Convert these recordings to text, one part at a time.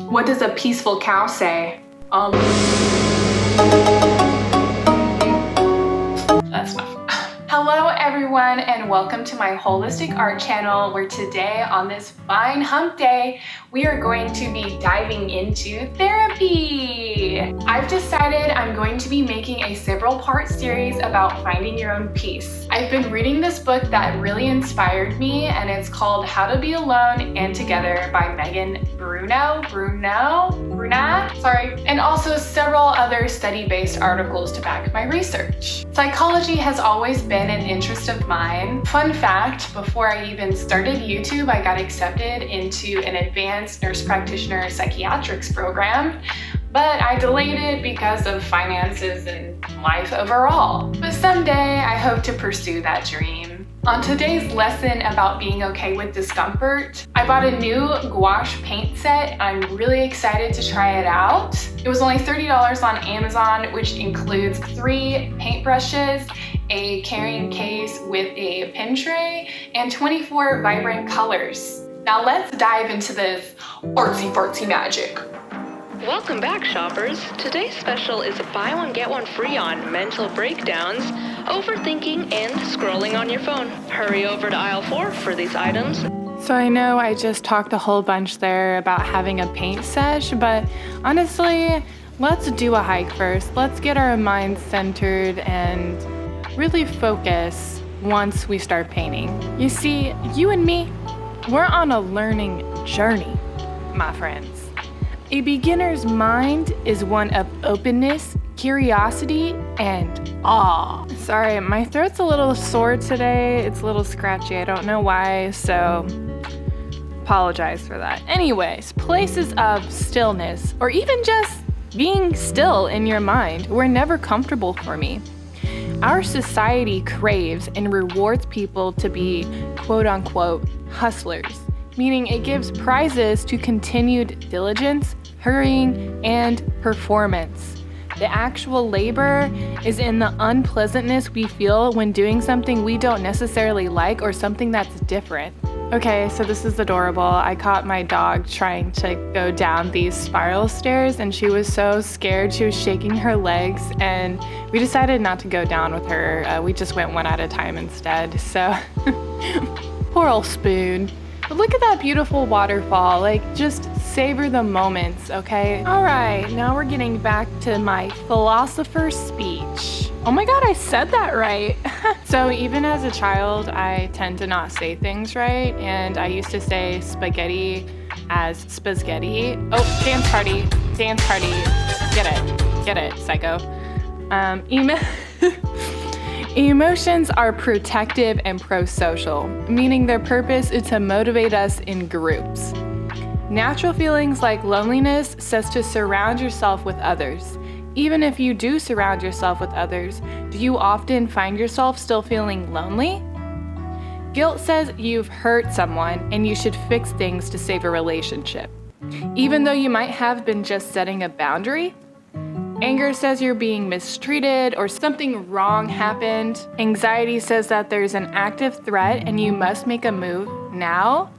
What does a peaceful cow say? That's enough. Hello everyone and welcome to my holistic art channel, where today on this fine hump day we are going to be diving into therapy. I've decided I'm going to be making a several part series about finding your own peace. I've been reading this book that really inspired me, and it's called How to Be Alone and Together by Megan Bruna, and also several other study-based articles to back my research. Psychology has always been an interest of mine. Fun fact, before I even started YouTube, I got accepted into an advanced nurse practitioner psychiatrics program, but I delayed it because of finances and life overall. But someday I hope to pursue that dream. On today's lesson about being okay with discomfort, I bought a new gouache paint set. I'm really excited to try it out. It was only $30 on Amazon, which includes 3 paintbrushes, a carrying case with a pen tray, and 24 vibrant colors. Now let's dive into this artsy-fartsy magic. Welcome back, shoppers. Today's special is a buy one get one free on mental breakdowns, overthinking, and scrolling on your phone. Hurry over to aisle 4 for these items. So I know I just talked a whole bunch there about having a paint sesh, but honestly, let's do a hike first. Let's get our minds centered and really focus once we start painting. You see, you and me, we're on a learning journey, my friends. A beginner's mind is one of openness, curiosity, and awe. Sorry, my throat's a little sore today. It's a little scratchy. I don't know why, so apologize for that. Anyways, places of stillness, or even just being still in your mind, were never comfortable for me. Our society craves and rewards people to be quote-unquote hustlers, meaning it gives prizes to continued diligence, hurrying, and performance. The actual labor is in the unpleasantness we feel when doing something we don't necessarily like or something that's different. Okay, so this is adorable. I caught my dog trying to go down these spiral stairs, and she was so scared. She was shaking her legs, and we decided not to go down with her. We just went one at a time instead, so poor old Spoon. But look at that beautiful waterfall. Like, just savor the moments, okay? All right, now we're getting back to my philosopher's speech. Oh my God, I said that right. So even as a child, I tend to not say things right, and I used to say spaghetti as spaghetti. Oh, dance party. Get it, psycho. Emotions are protective and pro-social, meaning their purpose is to motivate us in groups. Natural feelings like loneliness says to surround yourself with others. Even if you do surround yourself with others, do you often find yourself still feeling lonely? Guilt says you've hurt someone and you should fix things to save a relationship, even though you might have been just setting a boundary. Anger says you're being mistreated or something wrong happened. Anxiety says that there's an active threat and you must make a move now.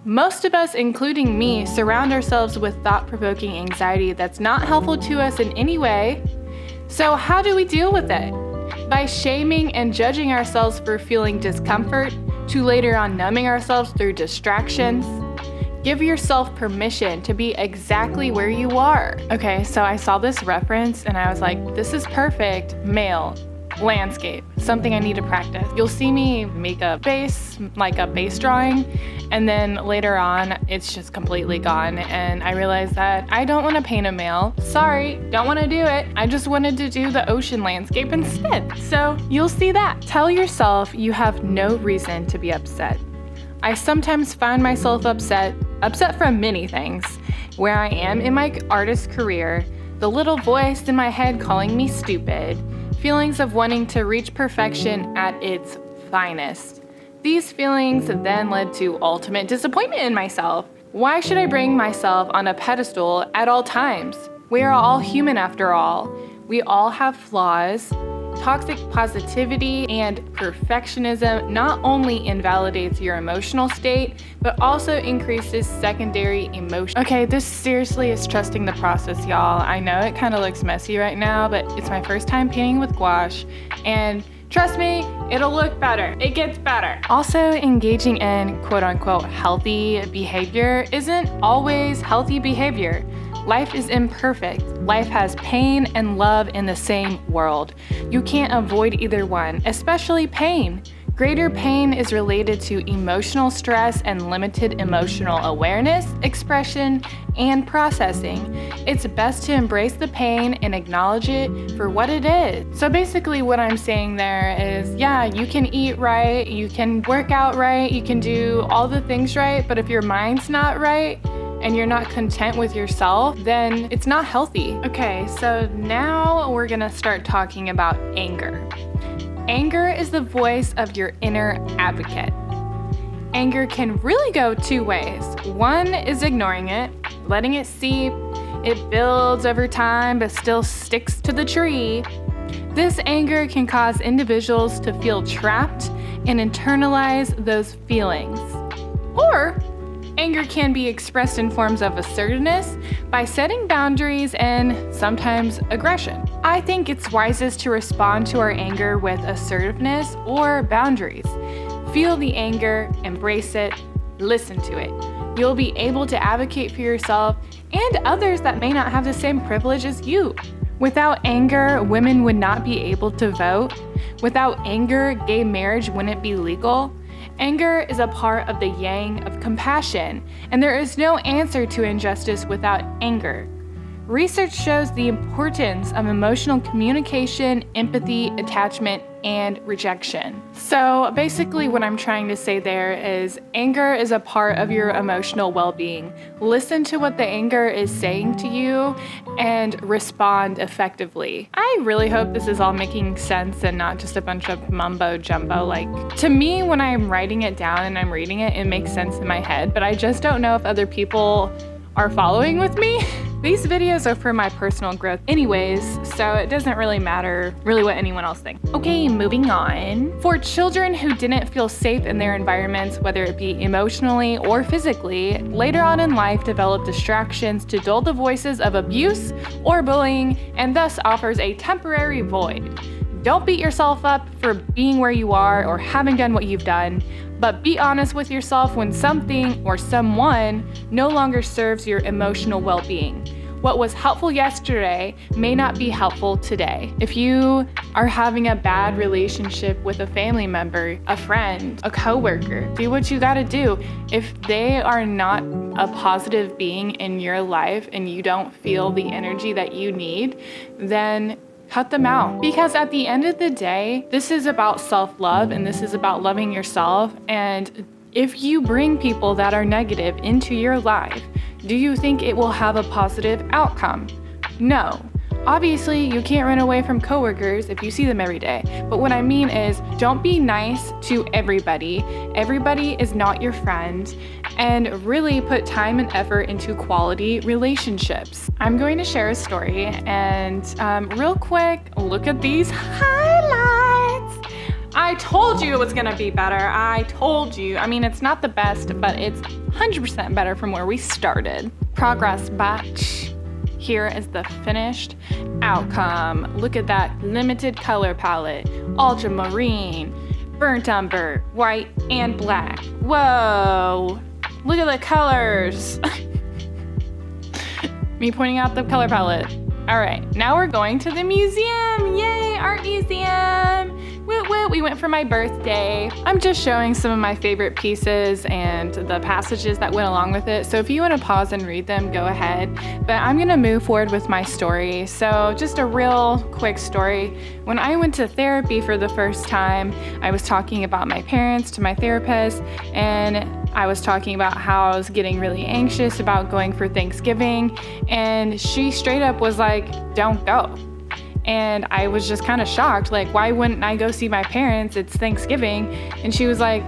Most of us, including me, surround ourselves with thought-provoking anxiety that's not helpful to us in any way. So how do we deal with it? By shaming and judging ourselves for feeling discomfort, to later on numbing ourselves through distractions. Give yourself permission to be exactly where you are. Okay, so I saw this reference and I was like, this is perfect. Mail, landscape, something I need to practice. You'll see me make a base, like a base drawing, and then later on, it's just completely gone. And I realized that I don't want to paint a mail. Sorry, don't want to do it. I just wanted to do the ocean landscape instead. So you'll see that. Tell yourself you have no reason to be upset. I sometimes find myself upset from many things. Where I am in my artist career, the little voice in my head calling me stupid, feelings of wanting to reach perfection at its finest. These feelings then led to ultimate disappointment in myself. Why should I bring myself on a pedestal at all times? We are all human after all. We all have flaws. Toxic positivity and perfectionism not only invalidates your emotional state, but also increases secondary emotion. Okay, this seriously is trusting the process, y'all. I know it kind of looks messy right now, but it's my first time painting with gouache, and trust me, it'll look better. It gets better. Also, engaging in quote-unquote healthy behavior isn't always healthy behavior. Life is imperfect. Life has pain and love in the same world. You can't avoid either one, especially pain. Greater pain is related to emotional stress and limited emotional awareness, expression, and processing. It's best to embrace the pain and acknowledge it for what it is. So basically what I'm saying there is, yeah, you can eat right, you can work out right, you can do all the things right, but if your mind's not right, and you're not content with yourself, then it's not healthy. Okay, so now we're gonna start talking about anger. Anger is the voice of your inner advocate. Anger can really go two ways. One is ignoring it, letting it seep. It builds over time but still sticks to the tree. This anger can cause individuals to feel trapped and internalize those feelings. Or anger can be expressed in forms of assertiveness by setting boundaries and sometimes aggression. I think it's wisest to respond to our anger with assertiveness or boundaries. Feel the anger, embrace it, listen to it. You'll be able to advocate for yourself and others that may not have the same privilege as you. Without anger, women would not be able to vote. Without anger, gay marriage wouldn't be legal. Anger is a part of the yang of compassion, and there is no answer to injustice without anger. Research shows the importance of emotional communication, empathy, attachment, and rejection. So basically what I'm trying to say there is anger is a part of your emotional well-being. Listen to what the anger is saying to you and respond effectively. I really hope this is all making sense and not just a bunch of mumbo jumbo. Like, to me, when I'm writing it down and I'm reading it, it makes sense in my head, but I just don't know if other people are following with me. These videos are for my personal growth anyways, so it doesn't really matter really what anyone else thinks. Okay, moving on. For children who didn't feel safe in their environments, whether it be emotionally or physically, later on in life develop distractions to dull the voices of abuse or bullying, and thus offers a temporary void. Don't beat yourself up for being where you are or having done what you've done, but be honest with yourself when something or someone no longer serves your emotional well-being. What was helpful yesterday may not be helpful today. If you are having a bad relationship with a family member, a friend, a coworker, do what you gotta do. If they are not a positive being in your life and you don't feel the energy that you need, then cut them out. Because at the end of the day, this is about self-love and this is about loving yourself. And if you bring people that are negative into your life, do you think it will have a positive outcome? No. Obviously, you can't run away from coworkers if you see them every day. But what I mean is, don't be nice to everybody. Everybody is not your friend. And really put time and effort into quality relationships. I'm going to share a story, and real quick, look at these highlights. I told you it was gonna be better. I told you. I mean, it's not the best, but it's 100% better from where we started. Progress batch. Here is the finished outcome. Look at that limited color palette. Ultramarine, burnt umber, white, and black. Whoa. Look at the colors. Me pointing out the color palette. All right, now we're going to the museum. Yay, art museum. Woot woot, we went for my birthday. I'm just showing some of my favorite pieces and the passages that went along with it. So if you want to pause and read them, go ahead. But I'm gonna move forward with my story. So just a real quick story. When I went to therapy for the first time, I was talking about my parents to my therapist, and I was talking about how I was getting really anxious about going for Thanksgiving, and she straight up was like, don't go. And I was just kind of shocked, like, why wouldn't I go see my parents? It's Thanksgiving. And she was like,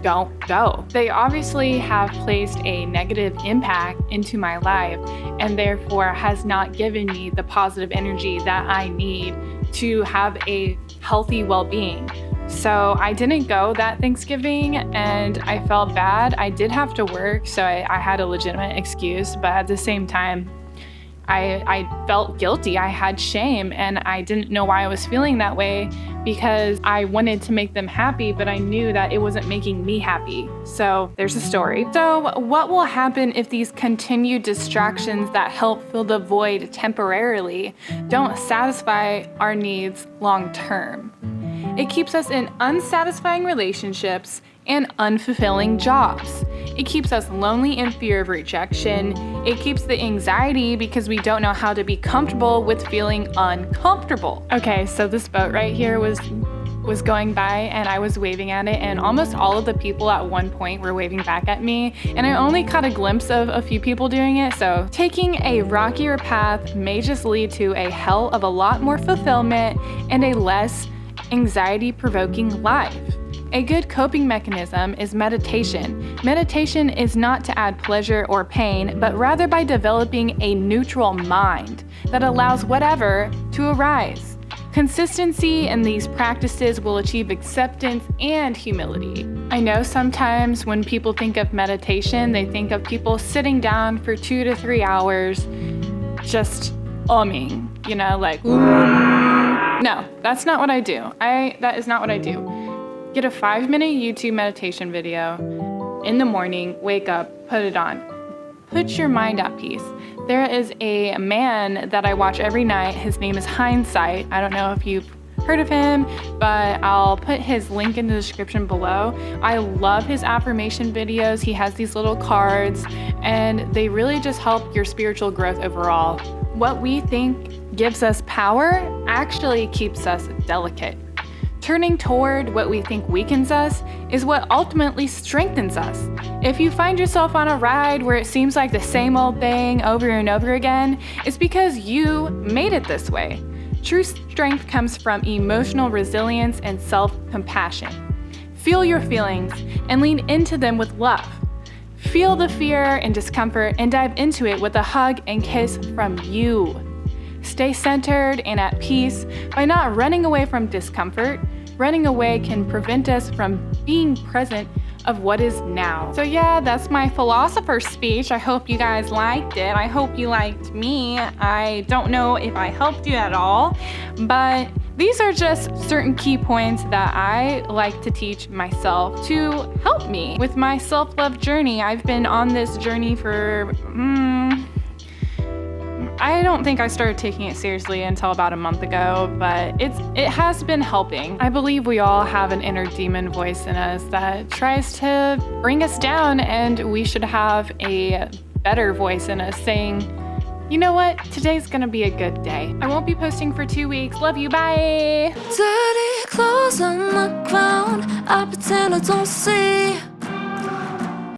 don't go. They obviously have placed a negative impact into my life and therefore has not given me the positive energy that I need to have a healthy well-being. So I didn't go that Thanksgiving and I felt bad. I did have to work, so I had a legitimate excuse, but at the same time, I felt guilty. I had shame, and I didn't know why I was feeling that way because I wanted to make them happy, but I knew that it wasn't making me happy. So there's a story. So what will happen if these continued distractions that help fill the void temporarily don't satisfy our needs long term? It keeps us in unsatisfying relationships and unfulfilling jobs. It keeps us lonely in fear of rejection. It keeps the anxiety because we don't know how to be comfortable with feeling uncomfortable. Okay, so this boat right here was going by and I was waving at it, and almost all of the people at one point were waving back at me, and I only caught a glimpse of a few people doing it. So taking a rockier path may just lead to a hell of a lot more fulfillment and a less anxiety-provoking life. A good coping mechanism is meditation. Meditation is not to add pleasure or pain, but rather by developing a neutral mind that allows whatever to arise. Consistency in these practices will achieve acceptance and humility. I know sometimes when people think of meditation, they think of people sitting down for 2 to 3 hours just umming, like, no, that's not what I do. That is not what I do. Get a 5-minute YouTube meditation video in the morning, wake up, put it on. Put your mind at peace. There is a man that I watch every night. His name is Hindsight. I don't know if you've heard of him, but I'll put his link in the description below. I love his affirmation videos. He has these little cards, and they really just help your spiritual growth overall. What we think gives us power actually keeps us delicate. Turning toward what we think weakens us is what ultimately strengthens us. If you find yourself on a ride where it seems like the same old thing over and over again, it's because you made it this way. True strength comes from emotional resilience and self-compassion. Feel your feelings and lean into them with love. Feel the fear and discomfort and dive into it with a hug and kiss from you. Stay centered and at peace by not running away from discomfort. Running away can prevent us from being present of what is now. So yeah, that's my philosopher's speech. I hope you guys liked it. I hope you liked me. I don't know if I helped you at all, but these are just certain key points that I like to teach myself to help me with my self-love journey. I've been on this journey for, I don't think I started taking it seriously until about a month ago, but it has been helping. I believe we all have an inner demon voice in us that tries to bring us down, and we should have a better voice in us saying, you know what, today's gonna be a good day. I won't be posting for 2 weeks. Love you, bye! Dirty clothes on the ground, I pretend I don't see.